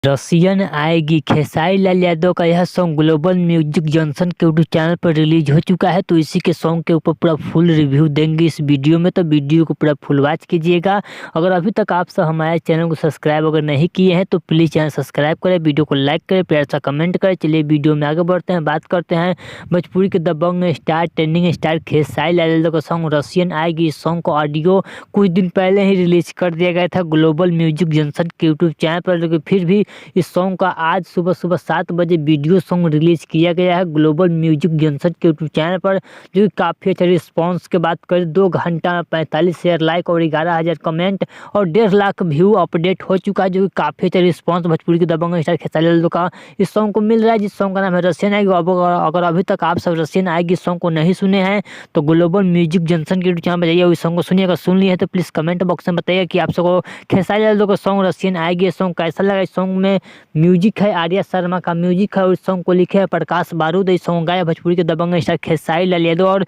Russian आएगी खेसारी लाल यादव का यह सॉन्ग ग्लोबल म्यूजिक जंक्शन के यूट्यूब चैनल पर रिलीज हो चुका है। तो इसी के सॉन्ग के ऊपर पूरा फुल रिव्यू देंगे इस वीडियो में, तो वीडियो को पूरा फुल वॉच कीजिएगा। अगर अभी तक आप सब हमारे चैनल को सब्सक्राइब अगर नहीं किए हैं तो प्लीज़ चैनल सब्सक्राइब करें, वीडियो को लाइक करें, प्यार सा कमेंट करें। चलिए वीडियो में आगे बढ़ते हैं, बात करते हैं भोजपुरी के दबंग star trending star Khesari Lal Yadav का सॉन्ग रसियन आएगी। इस सॉन्ग को ऑडियो कुछ दिन पहले ही रिलीज कर दिया गया था ग्लोबल म्यूजिक जंक्शन के यूट्यूब चैनल पर, लेकिन फिर भी इस सॉन्ग का आज सुबह 7 बजे वीडियो सॉन्ग रिलीज किया गया है ग्लोबल म्यूजिक जंक्शन के यूट्यूब चैनल पर, जो कि काफ़ी अच्छा रिस्पॉन्स की बात करें 2 घंटा 45 शेयर लाइक और 11,000 कमेंट और 1.5 लाख व्यू अपडेट हो चुका है, जो कि काफ़ी अच्छा रिस्पॉन्स भोजपुरी के दबंग स्टार खेसारी लाल यादव का इस सॉन्ग को मिल रहा है, जिस सॉन्ग का नाम है रसियन आएगी। अगर अभी तक आप सब रसियन आएगी सॉन्ग को नहीं सुने हैं तो ग्लोबल म्यूजिक जंक्शन के यूट्यूब चैनल पर जाइए और इस सॉन्ग को सुनिए। अगर सुन लिए हैं तो प्लीज़ कमेंट बॉक्स में बताइए कि आप सबको खेसारी लाल यादव का सॉन्ग रसियन आएगी सॉन्ग कैसा लगा। इस सॉन्ग में म्यूजिक है आर्या शर्मा का म्यूजिक है और इस सॉन्ग को लिखे है प्रकाश बारूद। इस सॉन्ग गाया भोजपुरी के दबंग स्टार खेसारी लाल यादव और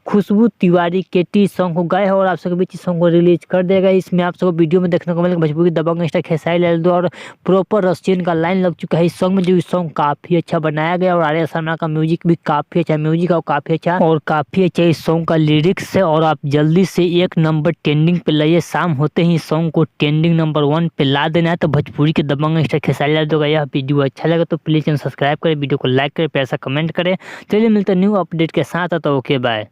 खुशबू तिवारी केटी सॉन्ग को गाए हैं और आप सबके बीच इस सॉन्ग को रिलीज कर देगा। इसमें आप सबको वीडियो में देखने को मिलेगा भोजपुरी के दबंग स्टार खेसारी लाल यादव और प्रॉपर रसियन का लाइन लग चुका है इस सॉन्ग में, जो इस सॉन्ग काफ़ी अच्छा बनाया गया और आर्या शर्मा का म्यूजिक भी काफ़ी अच्छा म्यूजिक है और काफ़ी अच्छा इस सॉन्ग का लिरिक्स है। और आप जल्दी से 1 नंबर ट्रेंडिंग पे लाइए, शाम होते ही सॉन्ग को ट्रेंडिंग नंबर 1 पे ला देना है। तो भोजपुरी के दबंग स्टार खेसारी लाल यादव का यह वीडियो अच्छा लगा तो प्लीज़ चैनल सब्सक्राइब करें, वीडियो को लाइक करें, प्यार सा कमेंट करें। चलिए मिलते हैं न्यू अपडेट के साथ, तो ओके बाय।